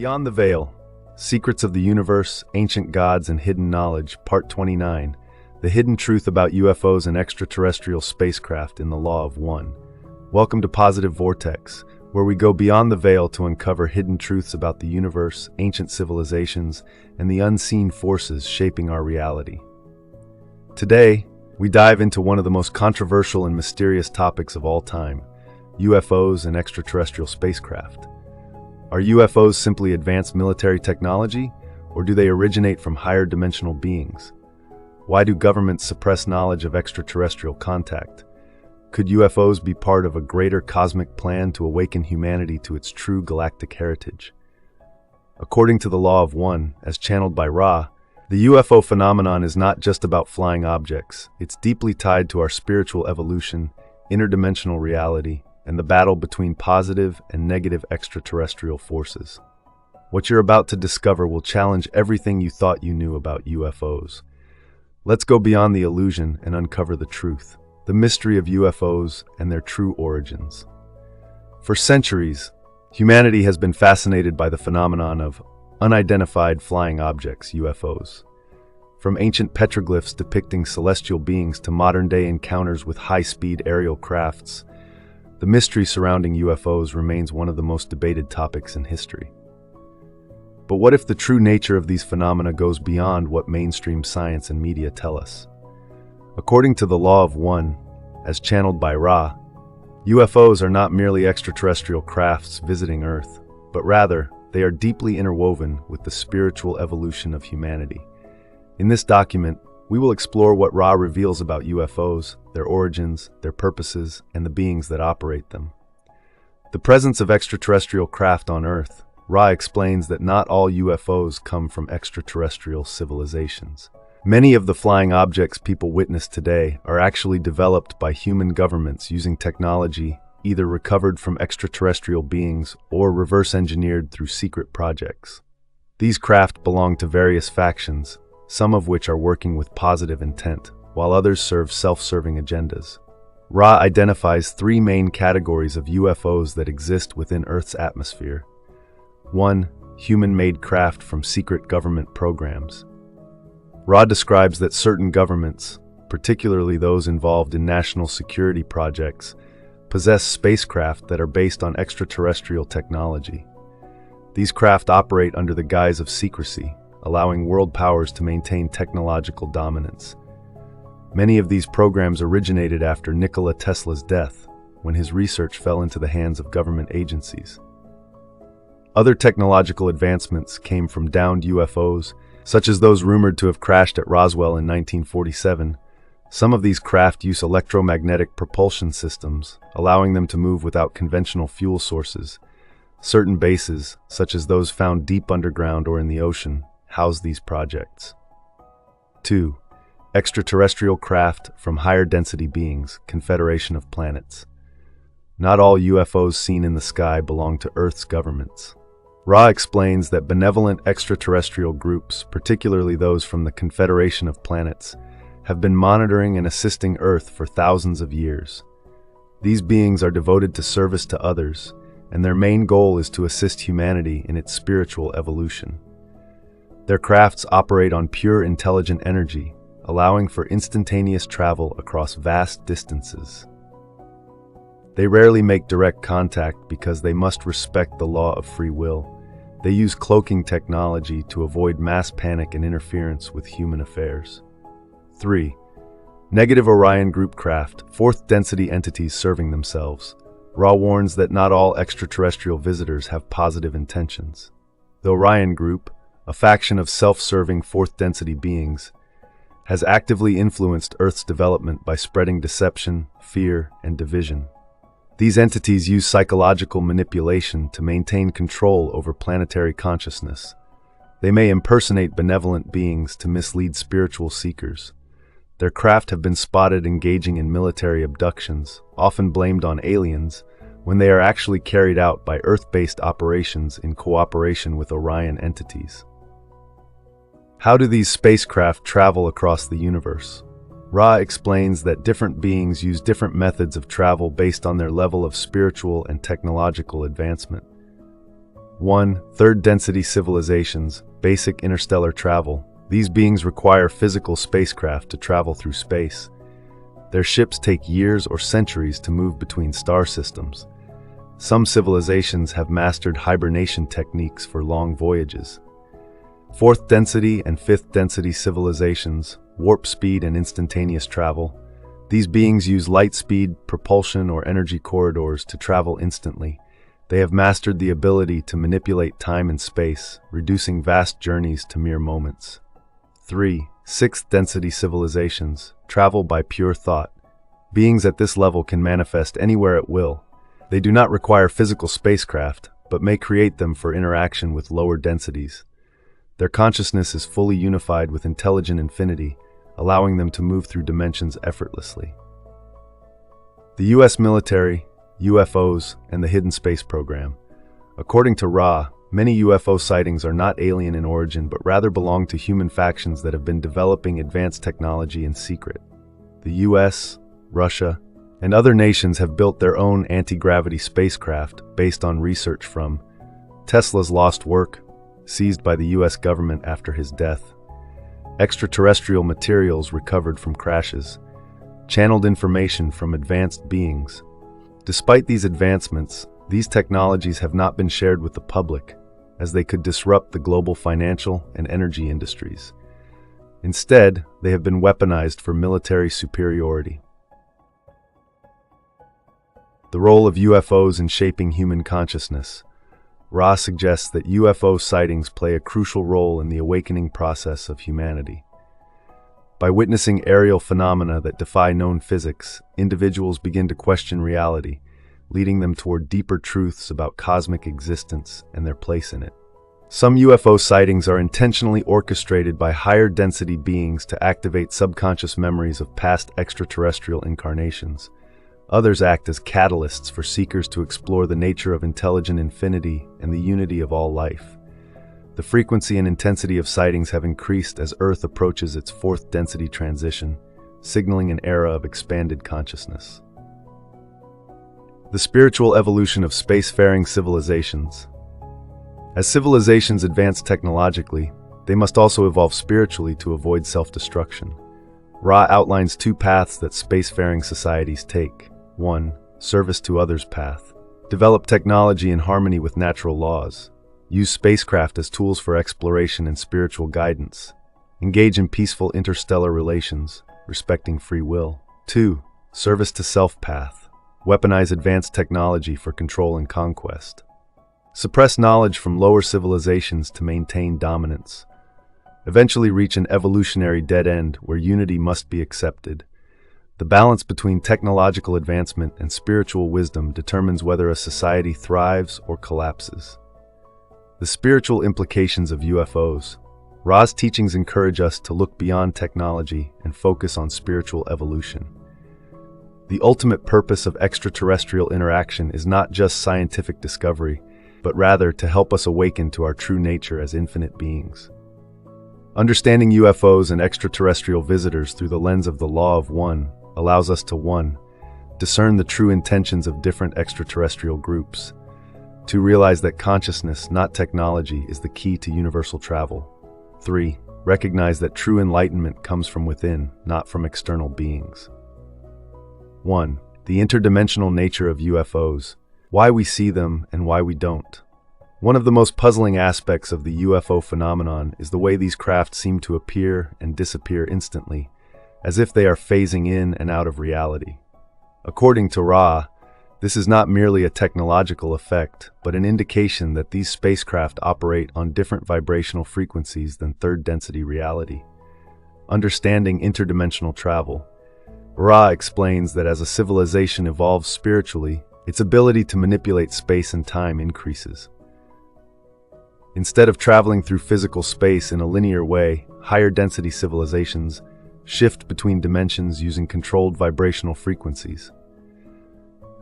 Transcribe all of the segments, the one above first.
Beyond the Veil, Secrets of the Universe, Ancient Gods and Hidden Knowledge, Part 29, The Hidden Truth About UFOs and Extraterrestrial Spacecraft in the Law of One. Welcome to Positive Vortex, where we go beyond the veil to uncover hidden truths about the universe, ancient civilizations, and the unseen forces shaping our reality. Today, we dive into one of the most controversial and mysterious topics of all time, UFOs and extraterrestrial spacecraft. Are UFOs simply advanced military technology, or do they originate from higher dimensional beings? Why do governments suppress knowledge of extraterrestrial contact? Could UFOs be part of a greater cosmic plan to awaken humanity to its true galactic heritage? According to the Law of One, as channeled by Ra, the UFO phenomenon is not just about flying objects. It's deeply tied to our spiritual evolution, interdimensional reality, and the battle between positive and negative extraterrestrial forces. What you're about to discover will challenge everything you thought you knew about UFOs. Let's go beyond the illusion and uncover the truth, the mystery of UFOs and their true origins. For centuries, humanity has been fascinated by the phenomenon of unidentified flying objects, UFOs. From ancient petroglyphs depicting celestial beings to modern-day encounters with high-speed aerial crafts, the mystery surrounding UFOs remains one of the most debated topics in history. But what if the true nature of these phenomena goes beyond what mainstream science and media tell us? According to the Law of One, as channeled by Ra, UFOs are not merely extraterrestrial crafts visiting Earth, but rather, they are deeply interwoven with the spiritual evolution of humanity. In this document, we will explore what Ra reveals about UFOs, their origins, their purposes, and the beings that operate them. The presence of extraterrestrial craft on Earth, Ra explains that not all UFOs come from extraterrestrial civilizations. Many of the flying objects people witness today are actually developed by human governments using technology either recovered from extraterrestrial beings or reverse-engineered through secret projects. These craft belong to various factions, some of which are working with positive intent, while others serve self-serving agendas. Ra identifies three main categories of UFOs that exist within Earth's atmosphere. 1. Human-made craft from secret government programs. Ra describes that certain governments, particularly those involved in national security projects, possess spacecraft that are based on extraterrestrial technology. These craft operate under the guise of secrecy, allowing world powers to maintain technological dominance. Many of these programs originated after Nikola Tesla's death, when his research fell into the hands of government agencies. Other technological advancements came from downed UFOs, such as those rumored to have crashed at Roswell in 1947. Some of these craft use electromagnetic propulsion systems, allowing them to move without conventional fuel sources. Certain bases, such as those found deep underground or in the ocean, house these projects. 2. Extraterrestrial craft from higher density beings, Confederation of Planets. Not all UFOs seen in the sky belong to Earth's governments. Ra explains that benevolent extraterrestrial groups, particularly those from the Confederation of Planets, have been monitoring and assisting Earth for thousands of years. These beings are devoted to service to others, and their main goal is to assist humanity in its spiritual evolution. Their crafts operate on pure intelligent energy, allowing for instantaneous travel across vast distances. They rarely make direct contact because they must respect the law of free will. They use cloaking technology to avoid mass panic and interference with human affairs. 3. Negative Orion Group craft, fourth-density entities serving themselves. Ra warns that not all extraterrestrial visitors have positive intentions. The Orion Group, a faction of self-serving fourth-density beings, has actively influenced Earth's development by spreading deception, fear, and division. These entities use psychological manipulation to maintain control over planetary consciousness. They may impersonate benevolent beings to mislead spiritual seekers. Their craft have been spotted engaging in military abductions, often blamed on aliens, when they are actually carried out by Earth-based operations in cooperation with Orion entities. How do these spacecraft travel across the universe? Ra explains that different beings use different methods of travel based on their level of spiritual and technological advancement. 1. Third density civilizations, basic interstellar travel. These beings require physical spacecraft to travel through space. Their ships take years or centuries to move between star systems. Some civilizations have mastered hibernation techniques for long voyages. Fourth density and fifth density civilizations, warp speed and instantaneous travel. These beings use light speed, propulsion, or energy corridors to travel instantly. They have mastered the ability to manipulate time and space, reducing vast journeys to mere moments. 3. Sixth density civilizations, travel by pure thought. Beings at this level can manifest anywhere at will. They do not require physical spacecraft, but may create them for interaction with lower densities. Their consciousness is fully unified with intelligent infinity, allowing them to move through dimensions effortlessly. The U.S. military, UFOs, and the hidden space program. According to Ra, many UFO sightings are not alien in origin but rather belong to human factions that have been developing advanced technology in secret. The US, Russia, and other nations have built their own anti-gravity spacecraft based on research from Tesla's lost work, seized by the US government after his death, extraterrestrial materials recovered from crashes, channeled information from advanced beings. Despite these advancements, these technologies have not been shared with the public, as they could disrupt the global financial and energy industries. Instead, they have been weaponized for military superiority. The role of UFOs in shaping human consciousness. Ra suggests that UFO sightings play a crucial role in the awakening process of humanity. By witnessing aerial phenomena that defy known physics, individuals begin to question reality, leading them toward deeper truths about cosmic existence and their place in it. Some UFO sightings are intentionally orchestrated by higher density beings to activate subconscious memories of past extraterrestrial incarnations. Others act as catalysts for seekers to explore the nature of intelligent infinity and the unity of all life. The frequency and intensity of sightings have increased as Earth approaches its fourth density transition, signaling an era of expanded consciousness. The spiritual evolution of spacefaring civilizations. As civilizations advance technologically, they must also evolve spiritually to avoid self-destruction. Ra outlines two paths that spacefaring societies take. 1. Service to others path. Develop technology in harmony with natural laws. Use spacecraft as tools for exploration and spiritual guidance. Engage in peaceful interstellar relations, respecting free will. 2. Service to self path. Weaponize advanced technology for control and conquest. Suppress knowledge from lower civilizations to maintain dominance. Eventually reach an evolutionary dead end where unity must be accepted. The balance between technological advancement and spiritual wisdom determines whether a society thrives or collapses. The spiritual implications of UFOs. Ra's teachings encourage us to look beyond technology and focus on spiritual evolution. The ultimate purpose of extraterrestrial interaction is not just scientific discovery, but rather to help us awaken to our true nature as infinite beings. Understanding UFOs and extraterrestrial visitors through the lens of the Law of One allows us to 1. Discern the true intentions of different extraterrestrial groups. 2. Realize that consciousness, not technology, is the key to universal travel. 3. Recognize that true enlightenment comes from within, not from external beings. 1. The interdimensional nature of UFOs. Why we see them and why we don't. One of the most puzzling aspects of the UFO phenomenon is the way these craft seem to appear and disappear instantly, as if they are phasing in and out of reality. According to Ra, this is not merely a technological effect, but an indication that these spacecraft operate on different vibrational frequencies than third-density reality. Understanding interdimensional travel. Ra explains that as a civilization evolves spiritually, its ability to manipulate space and time increases. Instead of traveling through physical space in a linear way, higher-density civilizations shift between dimensions using controlled vibrational frequencies.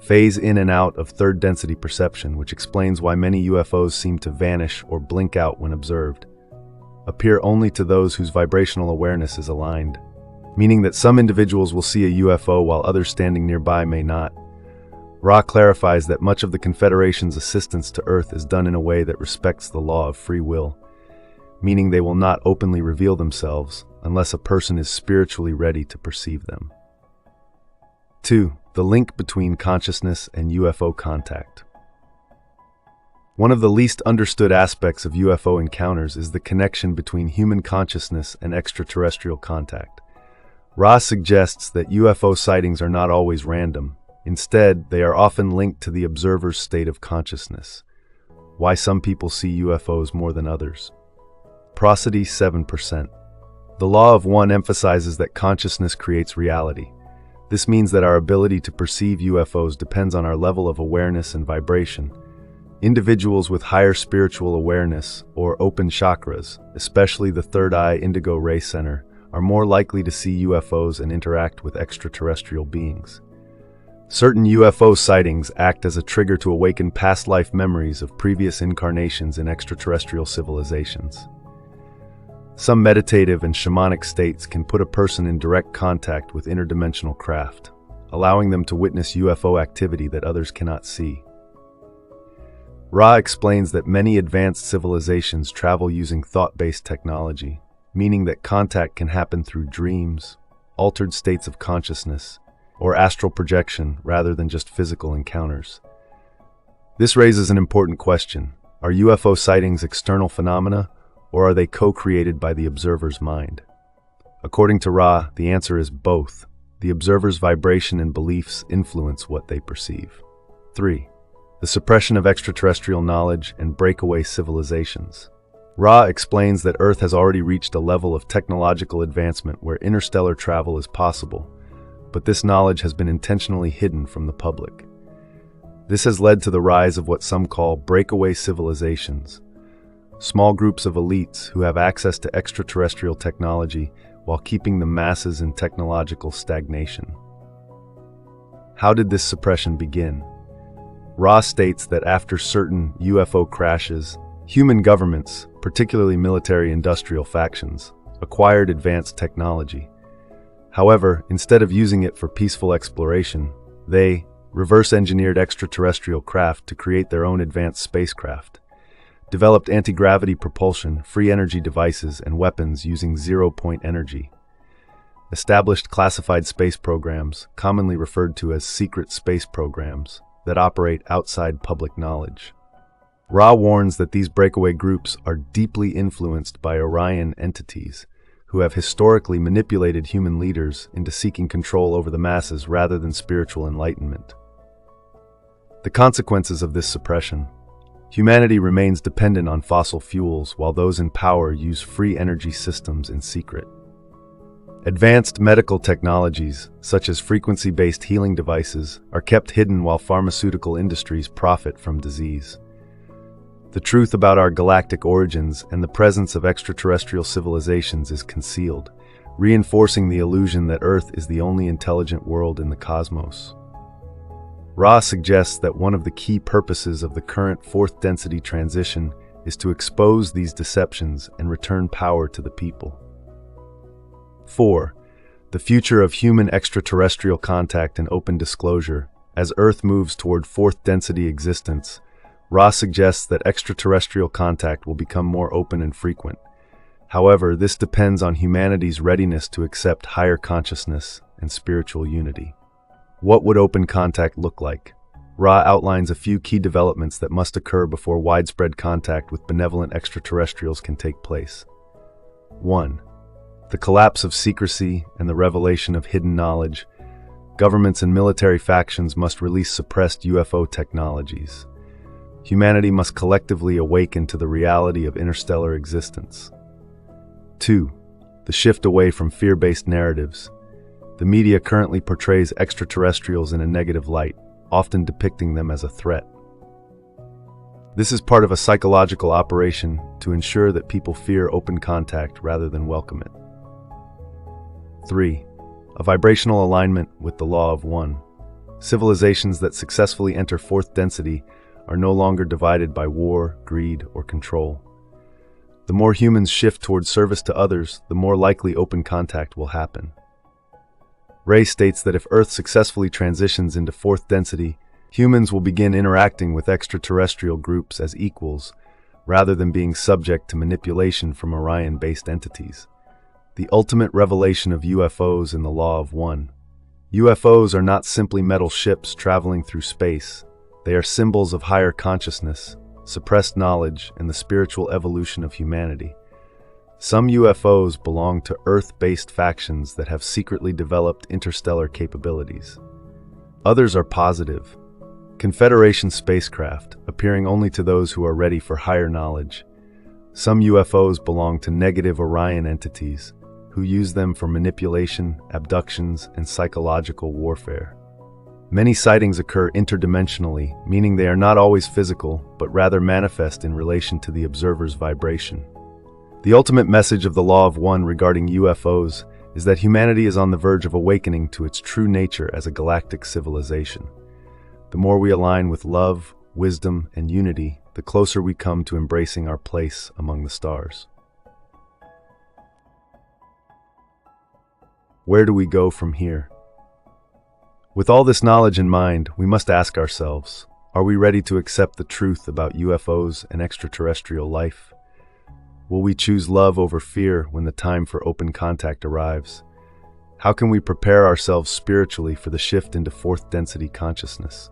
Phase in and out of third-density perception, which explains why many UFOs seem to vanish or blink out when observed, appear only to those whose vibrational awareness is aligned, meaning that some individuals will see a UFO while others standing nearby may not. Ra clarifies that much of the Confederation's assistance to Earth is done in a way that respects the law of free will, meaning they will not openly reveal themselves unless a person is spiritually ready to perceive them. 2. The link between consciousness and UFO contact. One of the least understood aspects of UFO encounters is the connection between human consciousness and extraterrestrial contact. Ra suggests that UFO sightings are not always random. Instead, they are often linked to the observer's state of consciousness. Why some people see UFOs more than others. Prosody 7%. The law of one emphasizes that consciousness creates reality. This means that our ability to perceive UFOs depends on our level of awareness and vibration. Individuals with higher spiritual awareness, or open chakras, especially the third eye indigo ray center, are more likely to see UFOs and interact with extraterrestrial beings. Certain UFO sightings act as a trigger to awaken past life memories of previous incarnations in extraterrestrial civilizations. Some meditative and shamanic states can put a person in direct contact with interdimensional craft, allowing them to witness UFO activity that others cannot see. Ra explains that many advanced civilizations travel using thought-based technology, meaning that contact can happen through dreams, altered states of consciousness, or astral projection rather than just physical encounters. This raises an important question. Are UFO sightings external phenomena, or are they co-created by the observer's mind? According to Ra, the answer is both. The observer's vibration and beliefs influence what they perceive. 3. The suppression of extraterrestrial knowledge and breakaway civilizations. Ra explains that Earth has already reached a level of technological advancement where interstellar travel is possible, but this knowledge has been intentionally hidden from the public. This has led to the rise of what some call breakaway civilizations, small groups of elites who have access to extraterrestrial technology while keeping the masses in technological stagnation. How did this suppression begin? Ra states that after certain UFO crashes, human governments, particularly military-industrial factions, acquired advanced technology. However, instead of using it for peaceful exploration, they reverse-engineered extraterrestrial craft to create their own advanced spacecraft, developed anti-gravity propulsion, free energy devices, and weapons using zero-point energy, established classified space programs, commonly referred to as secret space programs, that operate outside public knowledge. Ra warns that these breakaway groups are deeply influenced by Orion entities, who have historically manipulated human leaders into seeking control over the masses rather than spiritual enlightenment. The consequences of this suppression. Humanity remains dependent on fossil fuels while those in power use free energy systems in secret. Advanced medical technologies, such as frequency-based healing devices, are kept hidden while pharmaceutical industries profit from disease. The truth about our galactic origins and the presence of extraterrestrial civilizations is concealed, reinforcing the illusion that Earth is the only intelligent world in the cosmos. Ra suggests that one of the key purposes of the current fourth density transition is to expose these deceptions and return power to the people. 4. The future of human extraterrestrial contact and open disclosure. As Earth moves toward fourth density existence, Ra suggests that extraterrestrial contact will become more open and frequent. However, this depends on humanity's readiness to accept higher consciousness and spiritual unity. What would open contact look like? Ra outlines a few key developments that must occur before widespread contact with benevolent extraterrestrials can take place. 1. The collapse of secrecy and the revelation of hidden knowledge. Governments and military factions must release suppressed UFO technologies. Humanity must collectively awaken to the reality of interstellar existence. 2. The shift away from fear-based narratives. The media currently portrays extraterrestrials in a negative light, often depicting them as a threat. This is part of a psychological operation to ensure that people fear open contact rather than welcome it. 3. A vibrational alignment with the law of one. Civilizations that successfully enter fourth density are no longer divided by war, greed, or control. The more humans shift towards service to others, the more likely open contact will happen. Ray states that if Earth successfully transitions into fourth density, Humans will begin interacting with extraterrestrial groups as equals, rather than being subject to manipulation from Orion-based entities. The ultimate revelation of UFOs in the Law of One. UFOs are not simply metal ships traveling through space. They are symbols of higher consciousness, suppressed knowledge, and the spiritual evolution of humanity. Some UFOs belong to Earth-based factions that have secretly developed interstellar capabilities. Others are positive, Confederation spacecraft, appearing only to those who are ready for higher knowledge. Some UFOs belong to negative Orion entities, who use them for manipulation, abductions, and psychological warfare. Many sightings occur interdimensionally, meaning they are not always physical, but rather manifest in relation to the observer's vibration. The ultimate message of the Law of One regarding UFOs is that humanity is on the verge of awakening to its true nature as a galactic civilization. The more we align with love, wisdom, and unity, the closer we come to embracing our place among the stars. Where do we go from here? With all this knowledge in mind, we must ask ourselves, are we ready to accept the truth about UFOs and extraterrestrial life? Will we choose love over fear when the time for open contact arrives? How can we prepare ourselves spiritually for the shift into fourth density consciousness?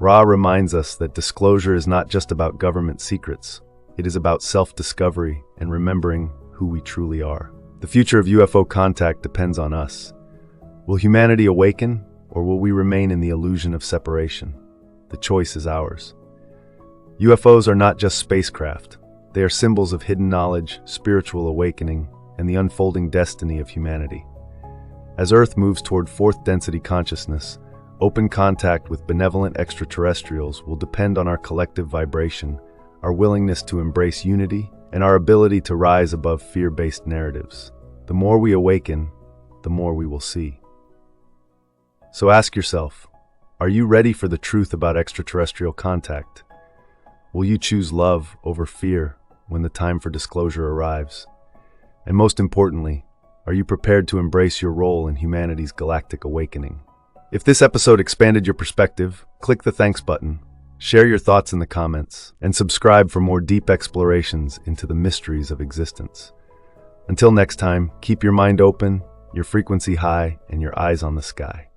Ra reminds us that disclosure is not just about government secrets. It is about self-discovery and remembering who we truly are. The future of UFO contact depends on us. Will humanity awaken, or will we remain in the illusion of separation? The choice is ours. UFOs are not just spacecraft. They are symbols of hidden knowledge, spiritual awakening, and the unfolding destiny of humanity. As Earth moves toward fourth density consciousness, open contact with benevolent extraterrestrials will depend on our collective vibration, our willingness to embrace unity, and our ability to rise above fear-based narratives. The more we awaken, the more we will see. So ask yourself, are you ready for the truth about extraterrestrial contact? Will you choose love over fear when the time for disclosure arrives? And most importantly, are you prepared to embrace your role in humanity's galactic awakening? If this episode expanded your perspective, click the thanks button, share your thoughts in the comments, and subscribe for more deep explorations into the mysteries of existence. Until next time, keep your mind open, your frequency high, and your eyes on the sky.